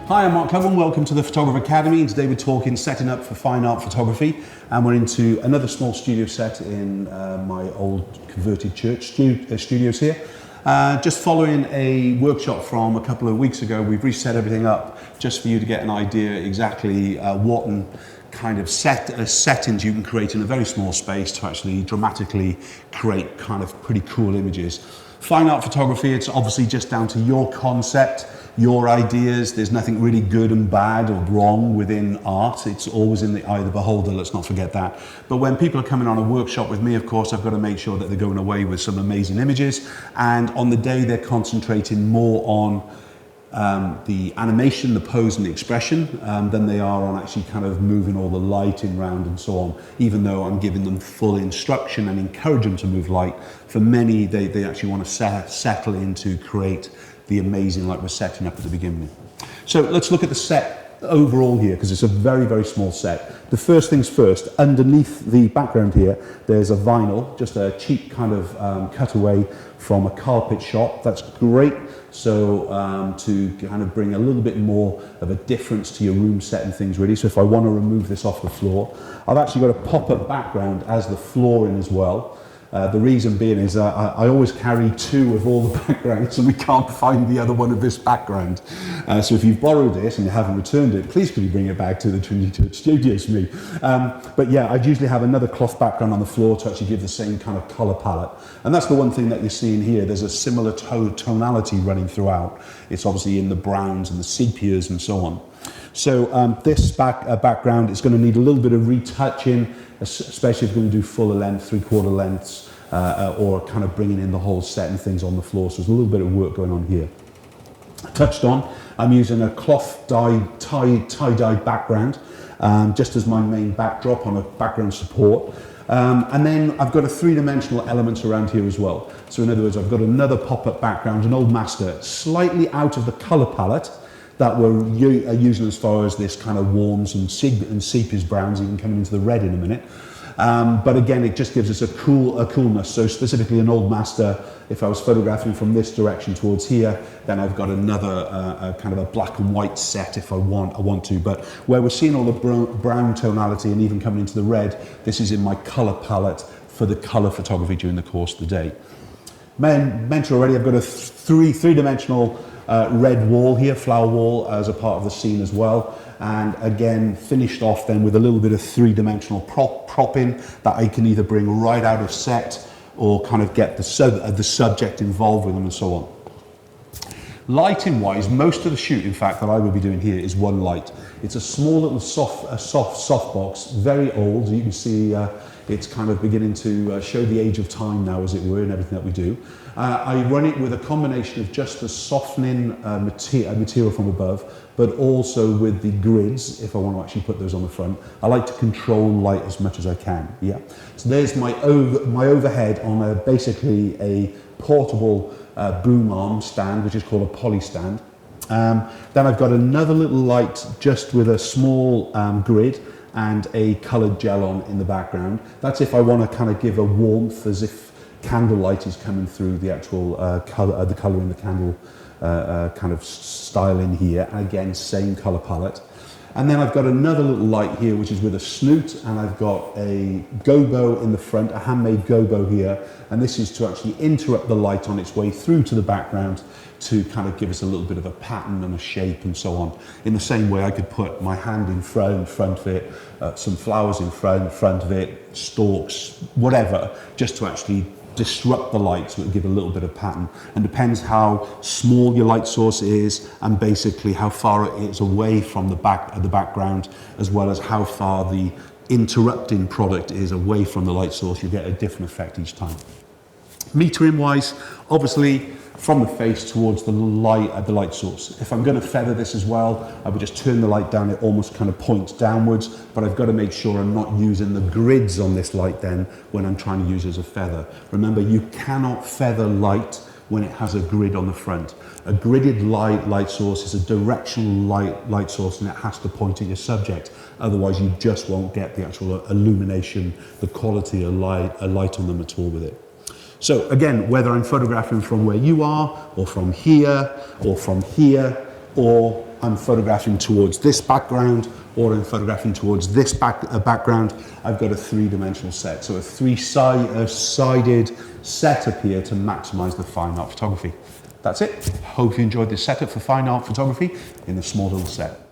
Hi, I'm Mark Cleghorn. Welcome to the Photographer Academy. Today we're talking setting up for fine art photography, and we're into another small studio set in my old converted church studios here. Just following a workshop from a couple of weeks ago, we've reset everything up just for you to get an idea exactly what kind of settings you can create in a very small space to actually dramatically create kind of pretty cool images. Fine art photography, it's obviously just down to your concept, your ideas. There's nothing really good and bad or wrong within art. It's always in the eye of the beholder, let's not forget that. But when people are coming on a workshop with me, of course, I've got to make sure that they're going away with some amazing images. And on the day, they're concentrating more on the animation, the pose and the expression than they are on actually kind of moving all the lighting around and so on. Even though I'm giving them full instruction and encourage them to move light, for many, they actually want to settle in to create the amazing like we're setting up at the beginning. So let's look at the set overall here, because it's a very, very small set. The first things first, underneath the background here, there's a vinyl, just a cheap kind of cutaway from a carpet shop. That's great. So to kind of bring a little bit more of a difference to your room set and things really. So if I want to remove this off the floor, I've actually got a pop-up background as the flooring as well. The reason being is I always carry two of all the backgrounds and we can't find the other one of this background. So if you've borrowed it and you haven't returned it, please could you bring it back to the Trinity Church Studios for me. But yeah, I'd usually have another cloth background on the floor to actually give the same kind of colour palette. And that's the one thing that you're seeing here. There's a similar tonality running throughout. It's obviously in the browns and the sepias and so on. So this background is going to need a little bit of retouching, especially if you're going to do fuller length, 3/4 lengths, or kind of bringing in the whole set and things on the floor. So there's a little bit of work going on here. Touched on, I'm using a cloth tie-dyed background, just as my main backdrop on a background support. And then I've got a three-dimensional element around here as well. So in other words, I've got another pop-up background, an old master, slightly out of the colour palette that we're using as far as this kind of warms and sepias browns, even coming into the red in a minute. But again, it just gives us a coolness. So specifically an old master, if I was photographing from this direction towards here, then I've got another kind of a black and white set if I want to. But where we're seeing all the brown tonality and even coming into the red, this is in my color palette for the color photography during the course of the day. Mentioned already, I've got a three-dimensional red wall here, flower wall, as a part of the scene as well. And again, finished off then with a little bit of three-dimensional propping that I can either bring right out of set or kind of get the subject involved with them and so on. Lighting wise, most of the shoot, in fact, that I will be doing here is one light. It's a small little soft box, very old. You can see it's kind of beginning to show the age of time now, as it were, in everything that we do. I run it with a combination of just the softening material from above, but also with the grids, if I want to actually put those on the front. I like to control light as much as I can, yeah. So there's my overhead on basically a portable boom arm stand, which is called a poly stand. Then I've got another little light just with a small grid and a coloured gel on in the background. That's if I want to kind of give a warmth, as if candlelight is coming through the actual the colour in the candle kind of style in here. And again, same colour palette. And then I've got another little light here, which is with a snoot, and I've got a gobo in the front, a handmade gobo here, and this is to actually interrupt the light on its way through to the background to kind of give us a little bit of a pattern and a shape and so on. In the same way, I could put my hand in front of it, some flowers in front of it, stalks, whatever, just to actually disrupt the light so it will give a little bit of pattern. And depends how small your light source is and basically how far it is away from the background, as well as how far the interrupting product is away from the light source. You get a different effect each time. Metering wise, obviously from the face towards the light source. If I'm going to feather this as well, I would just turn the light down. It almost kind of points downwards, but I've got to make sure I'm not using the grids on this light then when I'm trying to use it as a feather. Remember, you cannot feather light when it has a grid on the front. A gridded light source is a directional light source, and it has to point at your subject. Otherwise, you just won't get the actual illumination, the quality of light on them at all with it. So again, whether I'm photographing from where you are, or from here, or I'm photographing towards this background, or I'm photographing towards this background, I've got a three-dimensional set. So a three-sided set up here to maximize the fine art photography. That's it. Hope you enjoyed this setup for fine art photography in the small little set.